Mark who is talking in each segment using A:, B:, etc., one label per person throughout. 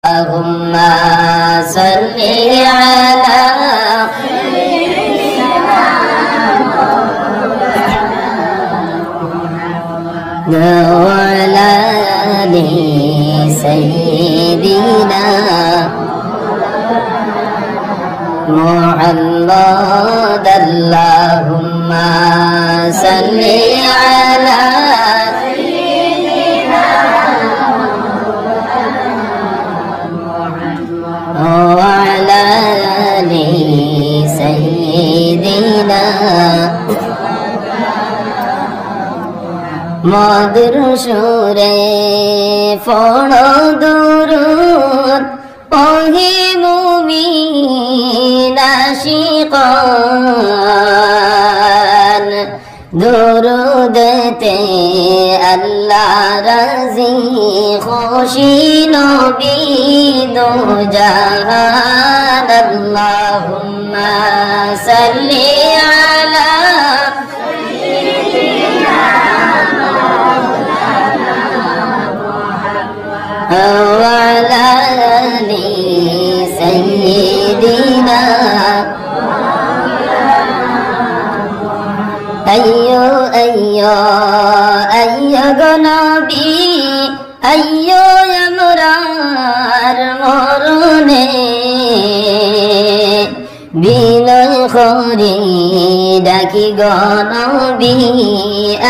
A: اللهم صل على وعلى آل سيدنا محمد اللهم صل على سيدنا وعلى آل سيدنا মধুর সুরে পড়ো দুরূদ ওহে মুমিন আশিকান দুরূদেতে আল্লাহ রাজি খুশি নবী দো জাহান আল্লাহুম্মা সাল্লি আলা وعلى آل سيدنا أيّو نبي أيّو يمرار মরণে বিনয় করি ডাকি গনবি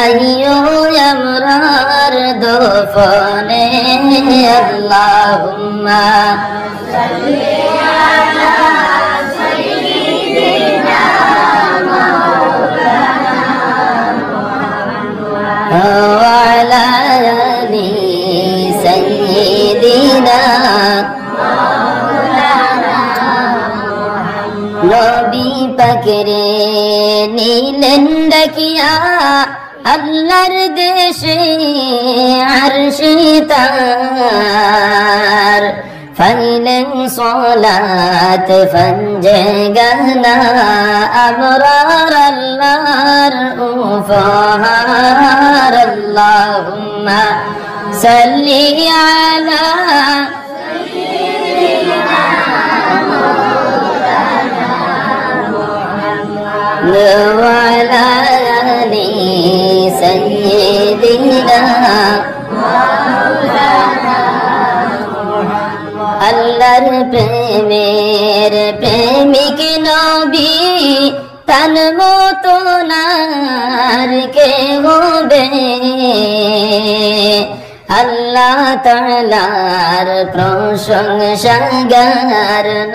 A: আইয়ো আমরার দফনে আল্লাহুম্মা সাল্লি আলা সাইয়্যিদিনা মাওলানা ওয়া আলা আলি সাইয়্যিদিনা নবী পাকরে নীলেন ডাকিয়া আল্লাহর দেশে আরশে তার ফাইলেন সলাত ফঞ্জে গানা আবরার আল্লাহর উপহার আল্লাহুম্মা সাল্লি আলা وعلى آل سيدنا আল্লাহর প্রেমের প্রেমিক নবী তান মতো আর কে হবে আল্লাহ তাআলার প্রশংসাগার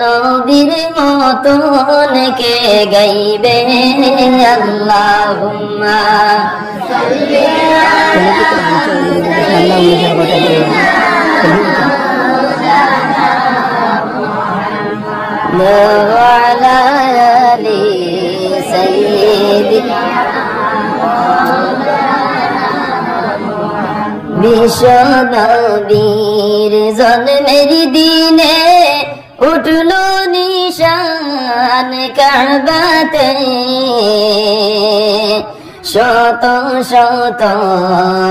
A: নবীর মতন কে গাইবে আল্লাহুম্মা সাল্লি আলা আলি সাইয়্যিদিনা বিশ্ব নবীর জন্মের দিনে উঠলো নিশান কাবাতে শত শত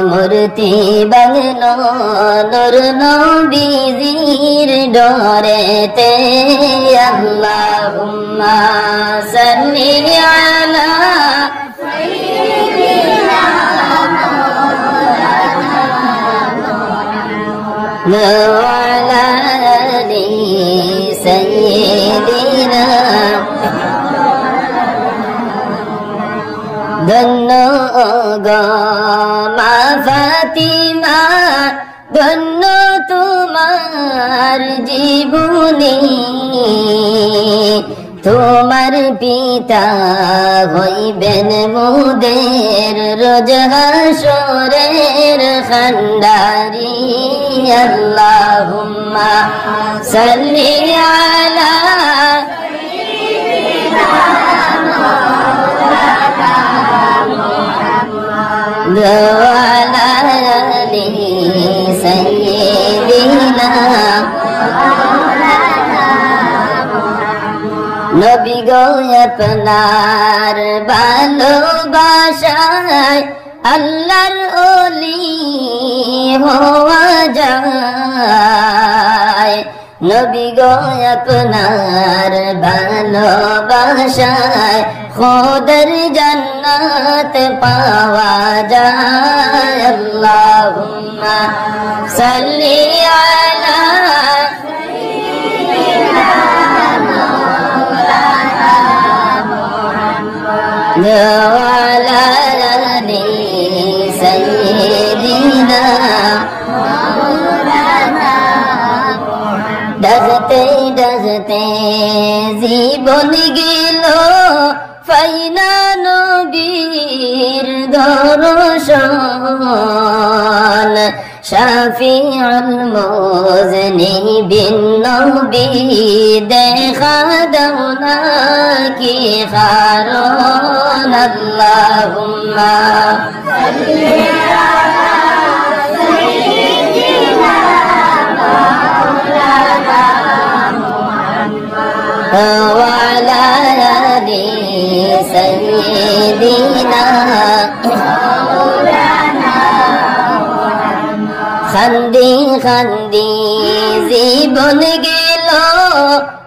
A: মূর্তি বাংলো নূর নবীজির ডরেতে আল্লাহুম্মা সাল্লি আলা وعلى آل سيدنا ধন্য গো মা ফাতিমা ধন্য তোমার জীবনী তোমার পিতা হইবেন মোদের রোজ হাসরের খান্ডারি আল্লাহুম্মা সাল্লি আলা وعلى آل سيدنا নবী গো আপনার ভালোবাসায় আল্লাহর ওলি হওয়া যায় নবী গো আপনার ভালোবাসায় খোদার জান্নাত পাওয়া যায়। আল্লাহুম্মা সাল্লি আলা وعلى آل سيدنا ডাকতে ডাকতে জীবন গেল ফাইনা নবীর দর্শন শাফিউল মুযনিবিন নবী দেখা দাও না কি কারণ আল্লাহুম্মা সাল্লি আলা সাইয়্যিদিনা মাওলানা মুহাম্মদ ওয়া আলা আলি সাইয়্যিদিনা খান্দি খান্দি জীবন গেল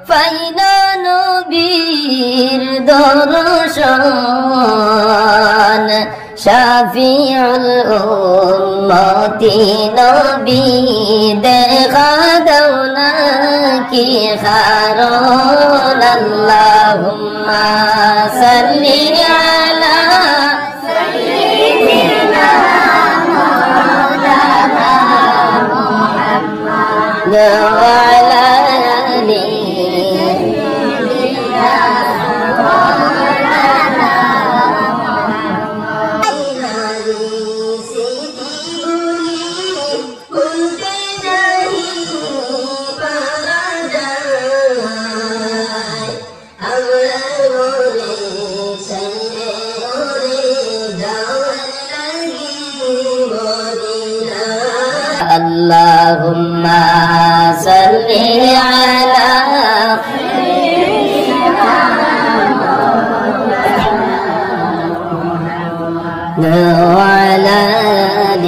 A: ফাইনা নবীর দর্শন শাফিউল উম্মতি নবী দেখা দাও না কি কারণ আল্লাহুম্মা সাল্লি আলা সাইয়্যিদিনা وعلى آل اللهم صل على وعلى آل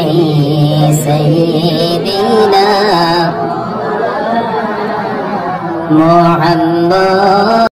A: سيدنا محمد